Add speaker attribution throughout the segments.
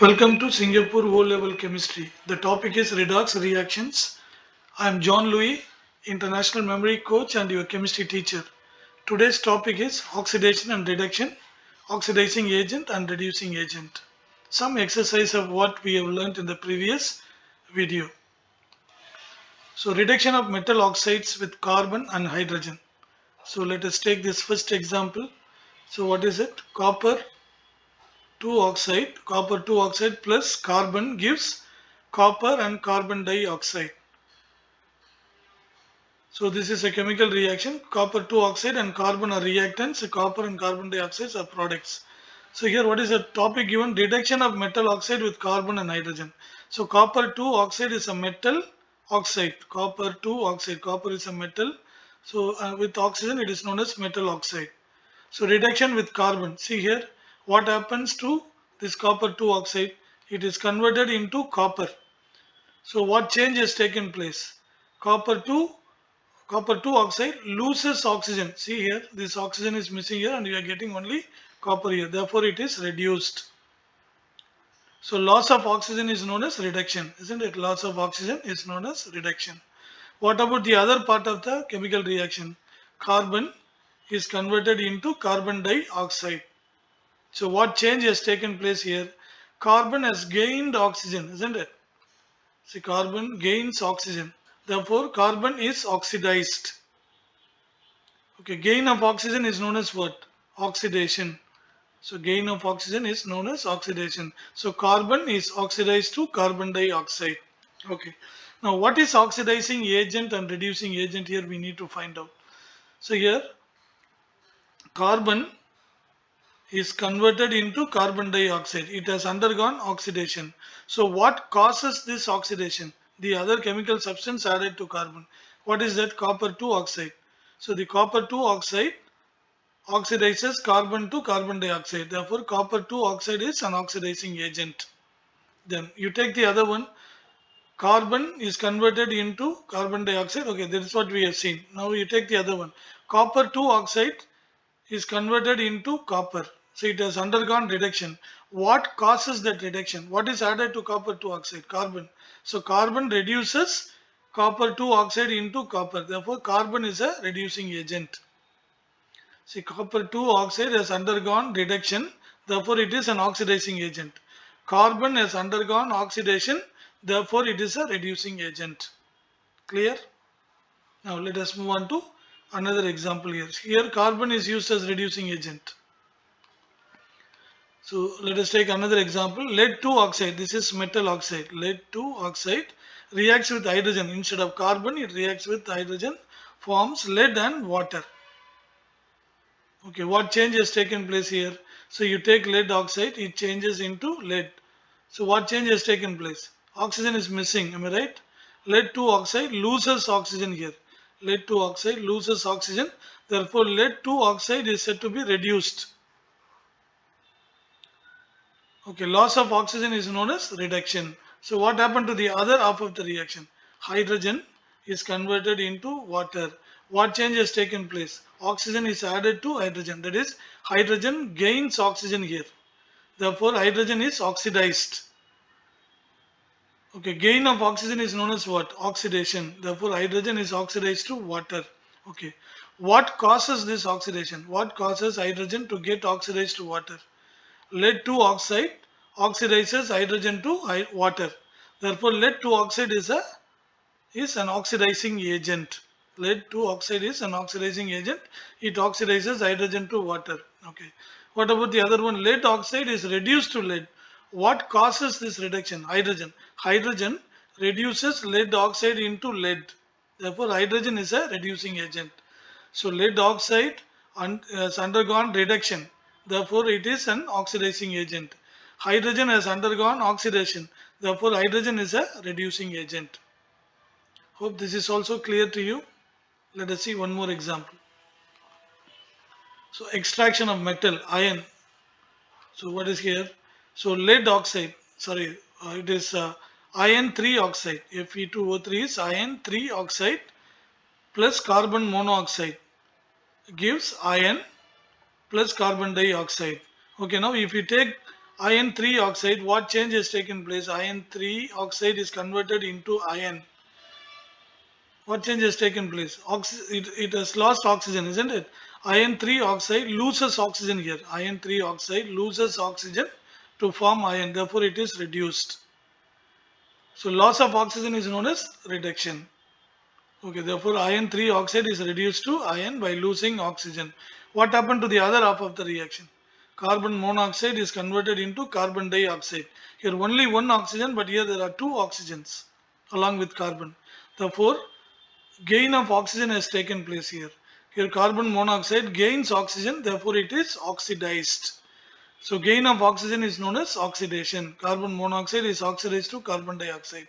Speaker 1: Welcome to Singapore O-Level Chemistry. The topic is redox reactions. I am John Louis, International Memory Coach and your chemistry teacher. Today's topic is oxidation and reduction, oxidizing agent and reducing agent. Some exercise of what we have learned in the previous video. So reduction of metal oxides with carbon and hydrogen. So let us take this first example. So what is it? Copper 2 oxide plus carbon gives copper and carbon dioxide. So this is a chemical reaction. Copper 2 oxide and carbon are reactants. Copper and carbon dioxide are products. So here what is the topic given? Reduction of metal oxide with carbon and hydrogen. So copper 2 oxide is a metal oxide. Copper 2 oxide. Copper is a metal. So with oxygen it is known as metal oxide. So reduction with carbon. See here what happens to this copper 2 oxide. It is converted into copper. So what change has taken place? Copper 2 Copper 2 oxide loses oxygen. See here, this oxygen is missing here and we are getting only copper here. Therefore, it is reduced. So, loss of oxygen is known as reduction, isn't it? Loss of oxygen is known as reduction. What about the other part of the chemical reaction? Carbon is converted into carbon dioxide. So, what change has taken place here? Carbon has gained oxygen, isn't it? See, carbon gains oxygen. Therefore, carbon is oxidized. Okay, gain of oxygen is known as what? Oxidation. So gain of oxygen is known as oxidation. So carbon is oxidized to carbon dioxide. Okay. Now what is oxidizing agent and reducing agent here we need to find out. So here carbon is converted into carbon dioxide. It has undergone oxidation. So what causes this oxidation? The other chemical substance added to carbon. What is that? Copper 2 oxide. So the copper 2 oxide oxidizes carbon to carbon dioxide. Therefore, copper 2 oxide is an oxidizing agent. Then you take the other one, carbon is converted into carbon dioxide. Okay, that is what we have seen. Now you take the other one, copper 2 oxide is converted into copper. So it has undergone reduction. What causes that reduction? What is added to copper 2 oxide? Carbon. So carbon reduces copper 2 oxide into copper. Therefore, carbon is a reducing agent. See, copper 2 oxide has undergone reduction, therefore it is an oxidizing agent. Carbon has undergone oxidation, therefore it is a reducing agent. Clear? Now let us move on to another example here. Here carbon is used as reducing agent. So let us take another example. Lead 2 oxide, this is metal oxide. Lead 2 oxide reacts with hydrogen. Instead of carbon, it reacts with hydrogen, forms lead and water. Okay, what change has taken place here? So you take lead oxide, it changes into lead. So what change has taken place? Oxygen is missing, am I right? Lead 2 oxide loses oxygen here. Lead 2 oxide loses oxygen. Therefore, lead 2 oxide is said to be reduced. Okay, loss of oxygen is known as reduction. So what happened to the other half of the reaction? Hydrogen is converted into water. What change has taken place? Oxygen is added to hydrogen. That is, hydrogen gains oxygen here. Therefore, hydrogen is oxidized. Okay, gain of oxygen is known as what? Oxidation. Therefore, hydrogen is oxidized to water. Okay, what causes this oxidation? What causes hydrogen to get oxidized to water? Lead 2 oxide oxidizes hydrogen to water. Therefore, lead 2 oxide is an oxidizing agent. Lead 2 oxide is an oxidizing agent. It oxidizes hydrogen to water. Okay. What about the other one? Lead oxide is reduced to lead. What causes this reduction? Hydrogen. Hydrogen reduces lead oxide into lead. Therefore, hydrogen is a reducing agent. So, lead oxide has undergone reduction. Therefore, it is an oxidizing agent. Hydrogen has undergone oxidation. Therefore, hydrogen is a reducing agent. Hope this is also clear to you. Let us see one more example. So, extraction of metal, iron. So, what is here? So, lead oxide, sorry, it is iron 3 oxide. Fe2O3 is iron 3 oxide plus carbon monoxide gives iron plus carbon dioxide. Okay, now if you take Iron 3 oxide, what change has taken place? Iron 3 oxide is converted into iron. What change has taken place? It has lost oxygen, isn't it? Iron 3 oxide loses oxygen here. Iron 3 oxide loses oxygen to form iron. Therefore, it is reduced. So, loss of oxygen is known as reduction. Okay, therefore, iron 3 oxide is reduced to iron by losing oxygen. What happened to the other half of the reaction? Carbon monoxide is converted into carbon dioxide. Here, only one oxygen, but here there are two oxygens along with carbon. Therefore, gain of oxygen has taken place here. Here carbon monoxide gains oxygen, therefore it is oxidized. So gain of oxygen is known as oxidation. Carbon monoxide is oxidized to carbon dioxide.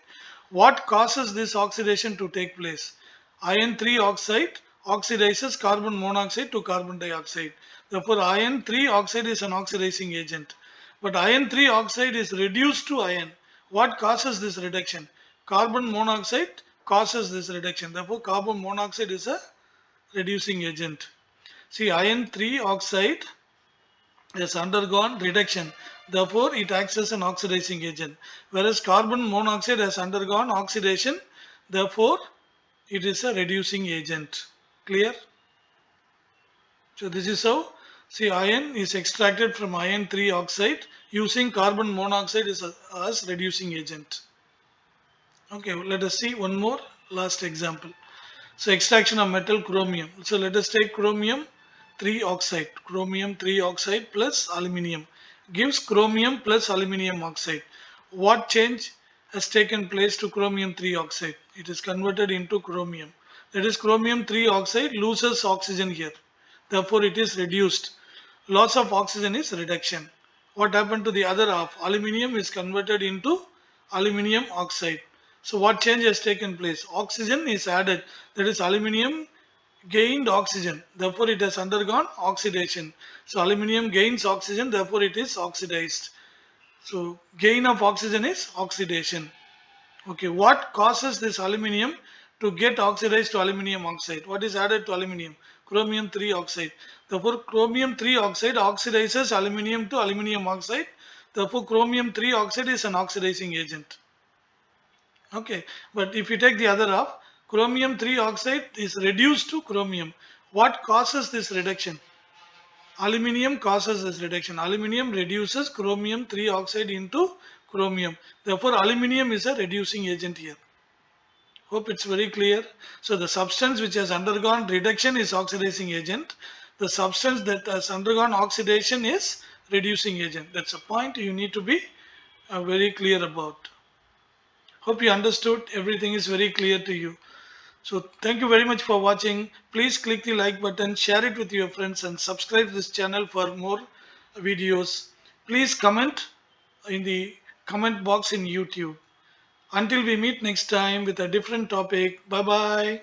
Speaker 1: What causes this oxidation to take place? Iron 3 oxide oxidizes carbon monoxide to carbon dioxide. Therefore iron 3 oxide is an oxidizing agent. But iron 3 oxide is reduced to iron. What causes this reduction? Carbon monoxide causes this reduction. Therefore carbon monoxide is a reducing agent. See, iron 3 oxide has undergone reduction. Therefore, it acts as an oxidizing agent. Whereas carbon monoxide has undergone oxidation. Therefore, it is a reducing agent. Clear? So this is how, see, iron is extracted from iron 3 oxide using carbon monoxide as reducing agent. Okay, let us see one more last example. So extraction of metal chromium. So let us take chromium 3 oxide. Chromium 3 oxide plus aluminium gives chromium plus aluminium oxide. What change has taken place to chromium 3 oxide? It is converted into chromium. That is, chromium 3 oxide loses oxygen here. Therefore, it is reduced. Loss of oxygen is reduction. What happened to the other half? Aluminium is converted into aluminium oxide. So what change has taken place? Oxygen is added. That is, aluminium gained oxygen. Therefore, it has undergone oxidation. So aluminium gains oxygen. Therefore, it is oxidized. So gain of oxygen is oxidation. Okay, what causes this aluminium to get oxidized to aluminium oxide? What is added to aluminium? Chromium 3 oxide. Therefore, chromium 3 oxide oxidizes aluminium to aluminium oxide. Therefore, chromium 3 oxide is an oxidizing agent. Okay, but if you take the other half, chromium 3 oxide is reduced to chromium. What causes this reduction? Aluminium causes this reduction. Aluminium reduces chromium 3 oxide into chromium. Therefore, aluminium is a reducing agent here. Hope it's very clear. So the substance which has undergone reduction is oxidizing agent. The substance that has undergone oxidation is reducing agent. That's a point you need to be very clear about. Hope you understood. Everything is very clear to you. So thank you very much for watching. Please click the like button, share it with your friends and subscribe this channel for more videos. Please comment in the comment box in YouTube. Until we meet next time with a different topic. Bye bye.